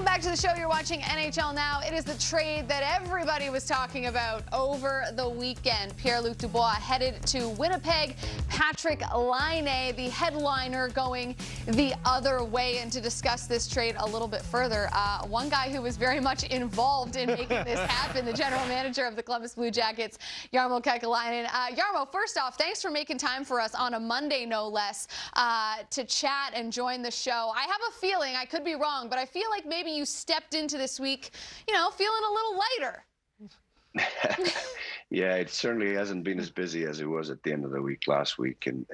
Back to the show. You're watching NHL Now. It is the trade that everybody was talking about over the weekend. Pierre-Luc Dubois headed to Winnipeg. Patrik Laine, the headliner, going the other way. And to discuss this trade a little bit further, one guy who was very much involved in making this happen, the general manager of the Columbus Blue Jackets, Jarmo Kekalainen. Jarmo, first off, thanks for making time for us on a Monday, no less, to chat and join the show. I have a feeling, I could be wrong, but I feel like maybe you stepped into this week, feeling a little lighter. Yeah, it certainly hasn't been as busy as it was at the end of the week last week, and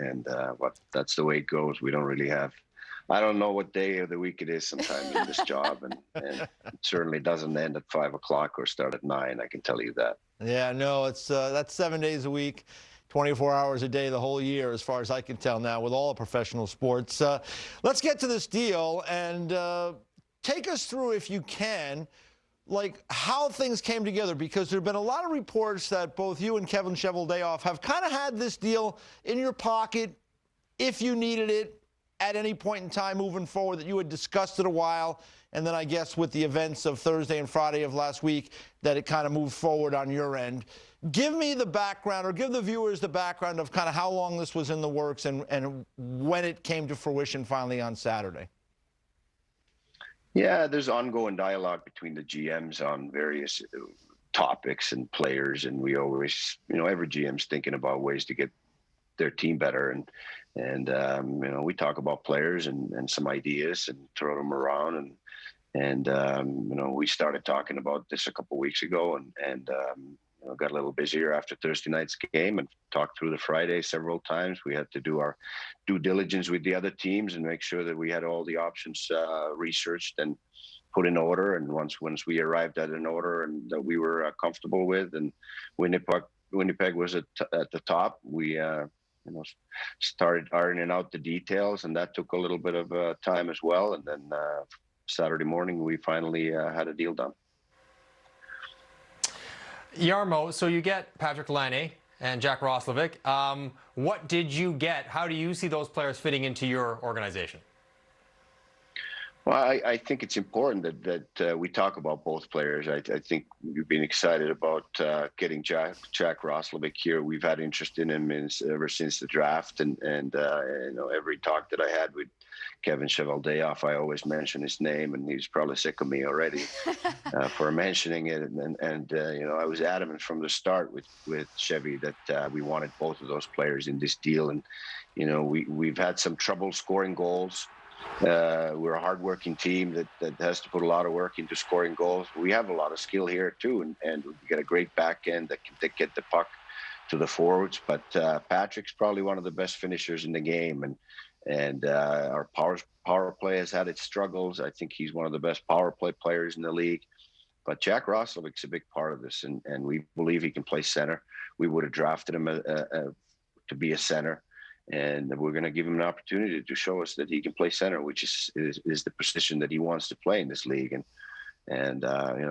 that's the way it goes. We don't really have. I don't know what day of the week it is sometimes in this job, and it certainly doesn't end at 5 o'clock or start at 9. I can tell you that. Yeah, no, it's that's 7 days a week. 24 hours a day the whole year, as far as I can tell now, with all professional sports. Let's get to this deal and take us through, if you can, like how things came together, because there have been a lot of reports that both you and Kevin Cheveldayoff have kind of had this deal in your pocket if you needed it at any point in time moving forward, that you had discussed it a while, and then I guess with the events of Thursday and Friday of last week that it kind of moved forward on your end. Give me the background, or give the viewers the background of kind of how long this was in the works and when it came to fruition finally on Saturday. Yeah, there's ongoing dialogue between the GMs on various topics and players, and we always, every GM's thinking about ways to get their team better, and we talk about players and some ideas and throw them around, and we started talking about this a couple of weeks ago, and got a little busier after Thursday night's game and talked through the Friday several times. We had to do our due diligence with the other teams and make sure that we had all the options researched and put in order. And once we arrived at an order and that we were comfortable with, and Winnipeg was at the top, we started ironing out the details, and that took a little bit of time as well. And then Saturday morning, we finally had a deal done. Jarmo, so you get Patrik Laine and Jack Roslovic. What did you get? How do you see those players fitting into your organization? Well, I think it's important that we talk about both players. I think we've been excited about getting Jack Roslovic here. We've had interest in him ever since the draft, and every talk that I had with Kevin Cheveldayoff, I always mention his name, and he's probably sick of me already for mentioning it. And I was adamant from the start with Chevy that we wanted both of those players in this deal. And we've had some trouble scoring goals. We're a hardworking team that has to put a lot of work into scoring goals. We have a lot of skill here too, and we got a great back end that can get the puck to the forwards. But Patrick's probably one of the best finishers in the game, and our power play has had its struggles. I think he's one of the best power play players in the league. But Jack Roslovic's a big part of this, and we believe he can play center. We would have drafted him to be a center, and we're going to give him an opportunity to show us that he can play center, which is the position that he wants to play in this league. And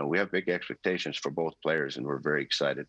we have big expectations for both players, and we're very excited.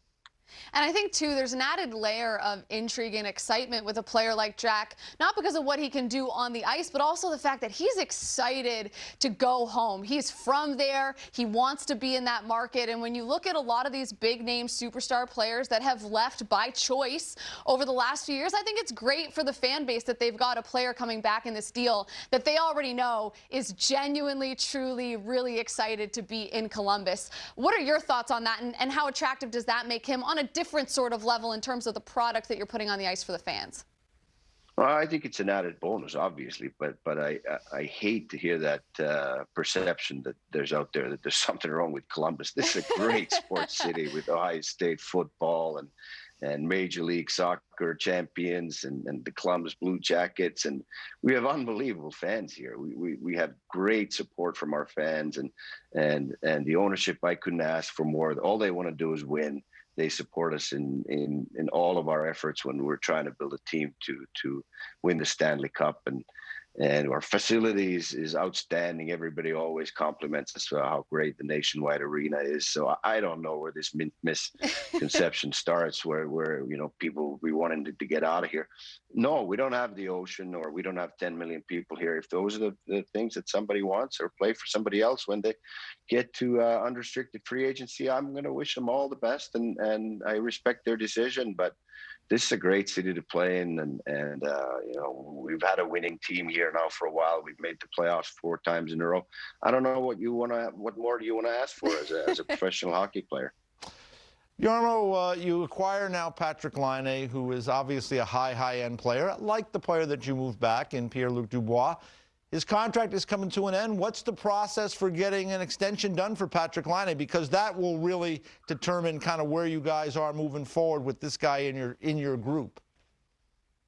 And I think, too, there's an added layer of intrigue and excitement with a player like Jack, not because of what he can do on the ice, but also the fact that he's excited to go home. He's from there. He wants to be in that market. And when you look at a lot of these big-name superstar players that have left by choice over the last few years, I think it's great for the fan base that they've got a player coming back in this deal that they already know is genuinely, truly, really excited to be in Columbus. What are your thoughts on that, and how attractive does that make him on a different sort of level in terms of the product that you're putting on the ice for the fans? Well, I think it's an added bonus, obviously, but I hate to hear that perception that there's out there that there's something wrong with Columbus. This is a great sports city with Ohio State football and Major League Soccer champions and the Columbus Blue Jackets, and we have unbelievable fans here. We have great support from our fans, and the ownership, I couldn't ask for more. All they want to do is win. They support us in all of our efforts when we're trying to build a team to win the Stanley Cup. and our facilities is outstanding. Everybody always compliments us for how great the Nationwide Arena is. So I don't know where this misconception starts, where people we wanted to get out of here. No, we don't have the ocean, or we don't have 10 million people here. If those are the things that somebody wants, or play for somebody else when they get to unrestricted free agency, I'm going to wish them all the best, and I respect their decision. But this is a great city to play in, and we've had a winning team here now for a while. We've made the playoffs 4 times in a row. I don't know what more do you want to ask for as a professional hockey player? Jarmo, you acquire now Patrik Laine, who is obviously a high-end player, like the player that you moved back in Pierre-Luc Dubois. His contract is coming to an end. What's the process for getting an extension done for Patrik Laine? Because that will really determine kind of where you guys are moving forward with this guy in your group.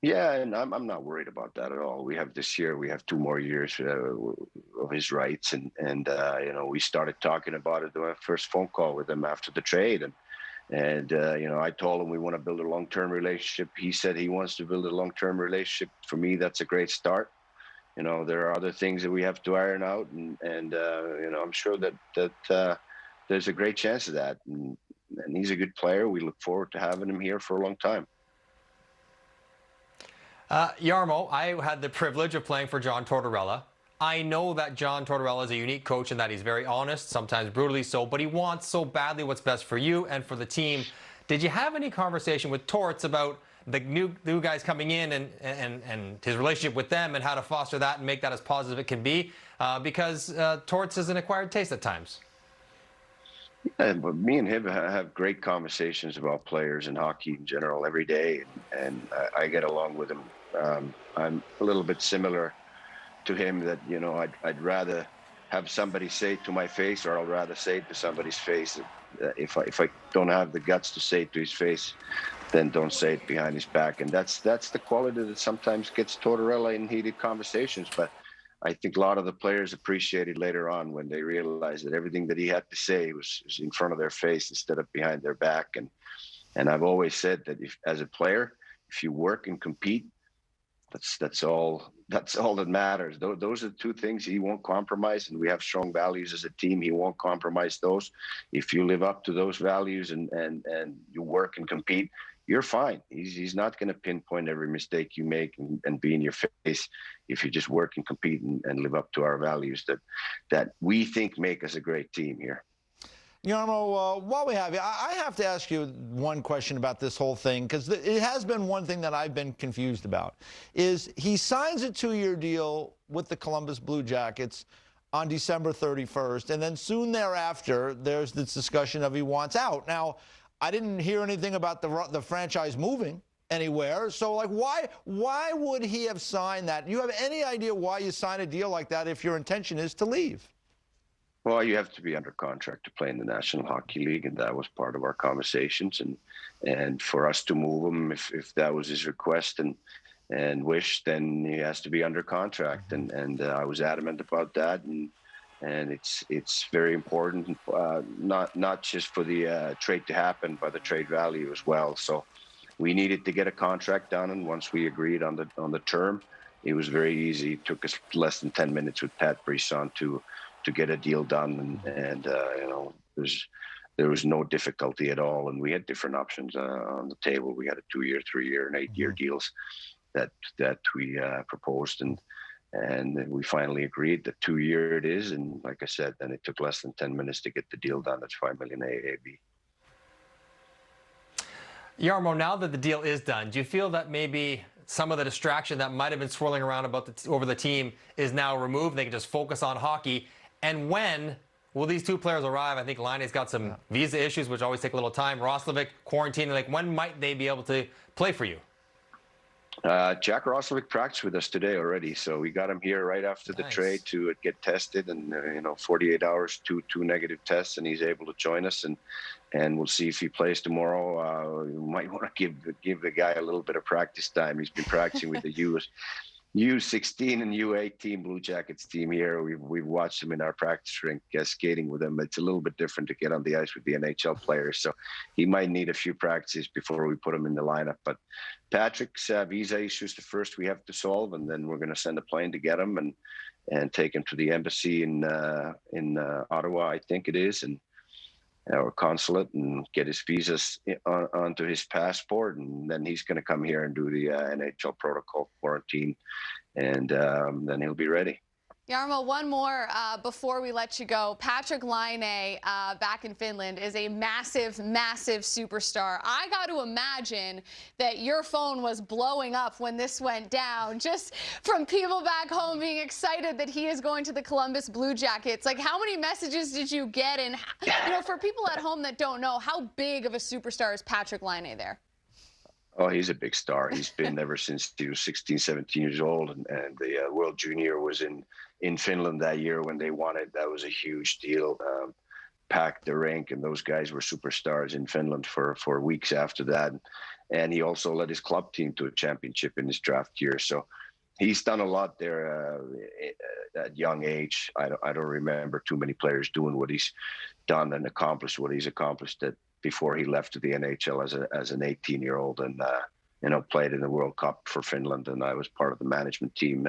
Yeah, and I'm not worried about that at all. We have this year, we have 2 more years of his rights, and we started talking about it in my first phone call with him after the trade, and I told him we want to build a long-term relationship. He said he wants to build a long-term relationship. For me, that's a great start. There are other things that we have to iron out, and I'm sure that there's a great chance of that. And he's a good player. We look forward to having him here for a long time. Jarmo, I had the privilege of playing for John Tortorella. I know that John Tortorella is a unique coach and that he's very honest, sometimes brutally so, but he wants so badly what's best for you and for the team. Did you have any conversation with Torts about the new guys coming in and his relationship with them, and how to foster that and make that as positive as it can be? Because Torts is an acquired taste at times. Yeah, but me and him have great conversations about players and hockey in general every day, and I get along with him. I'm a little bit similar to him, that I'd rather have somebody say it to my face, or I'd rather say it to somebody's face. If I don't have the guts to say it to his face, then don't say it behind his back. And that's the quality that sometimes gets Tortorella in heated conversations. But I think a lot of the players appreciated later on when they realized that everything that he had to say was in front of their face instead of behind their back. And I've always said that as a player, if you work and compete, that's all that matters. Those are the 2 things he won't compromise, and we have strong values as a team. He won't compromise those. If you live up to those values and you work and compete, you're fine. He's not going to pinpoint every mistake you make and be in your face if you just work and compete and live up to our values that we think make us a great team here. Jarmo, while we have you, I have to ask you one question about this whole thing, because it has been one thing that I've been confused about, is he signs a 2-year deal with the Columbus Blue Jackets on December 31st, and then soon thereafter, there's this discussion of he wants out. Now, I didn't hear anything about the franchise moving anywhere, so why would he have signed that? Do you have any idea why you sign a deal like that if your intention is to leave? Well, you have to be under contract to play in the National Hockey League, and that was part of our conversations. And for us to move him, if that was his request and wish, then he has to be under contract. And I was adamant about that. And it's very important, not just for the trade to happen, but the trade value as well. So we needed to get a contract done, and once we agreed on the term, it was very easy. It took us less than 10 minutes with Pat Brisson to get a deal done, and there was no difficulty at all. And we had different options on the table. We had a 2-year, 3-year, and 8-year deals that we proposed, and we finally agreed that 2-year it is. And like I said, then it took less than 10 minutes to get the deal done. That's $5 million AAV. Jarmo, now that the deal is done, do you feel that maybe some of the distraction that might have been swirling around over the team is now removed? They can just focus on hockey. And when will these 2 players arrive? I think Laine's got some visa issues, which always take a little time. Roslovic, quarantining. When might they be able to play for you? Jack Roslovic practiced with us today already, so we got him here right after the trade to get tested, and 48 hours, two negative tests, and he's able to join us, and we'll see if he plays tomorrow. We might want to give the guy a little bit of practice time. He's been practicing with the U16 and U18 Blue Jackets team here. We've watched them in our practice rink skating with them. It's a little bit different to get on the ice with the NHL players, so he might need a few practices before we put him in the lineup. But Patrick's visa issues the first we have to solve, and then we're going to send a plane to get him and take him to the embassy in Ottawa, I think it is, and or consulate, and get his visas onto his passport, and then he's going to come here and do the NHL protocol quarantine, and then he'll be ready. Jarmo, one more before we let you go. Patrik Laine back in Finland is a massive, massive superstar. I got to imagine that your phone was blowing up when this went down, just from people back home being excited that he is going to the Columbus Blue Jackets. Like, how many messages did you get? And, you know, for people at home that don't know, how big of a superstar is Patrik Laine there? Oh, he's a big star. He's been ever since he was 16, 17 years old. And the World Junior was in Finland that year when they won it. That was a huge deal. Packed the rink, and those guys were superstars in Finland for weeks after that. And he also led his club team to a championship in his draft year. So he's done a lot there at young age. I don't remember too many players doing what he's done and accomplished what he's accomplished before he left to the NHL as an 18-year-old, and you know, played in the World Cup for Finland, and I was part of the management team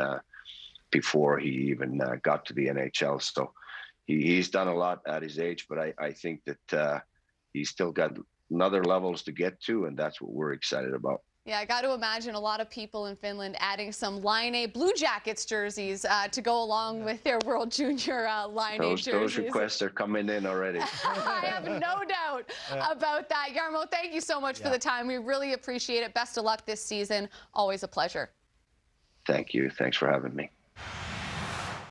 before he even got to the NHL. So he's done a lot at his age, but I think that he's still got another levels to get to, and that's what we're excited about. Yeah, I got to imagine a lot of people in Finland adding some Laine Blue Jackets jerseys to go along with their World Junior Laine jerseys. Those requests are coming in already. I have no doubt about that. Jarmo, thank you so much for the time. We really appreciate it. Best of luck this season. Always a pleasure. Thank you. Thanks for having me.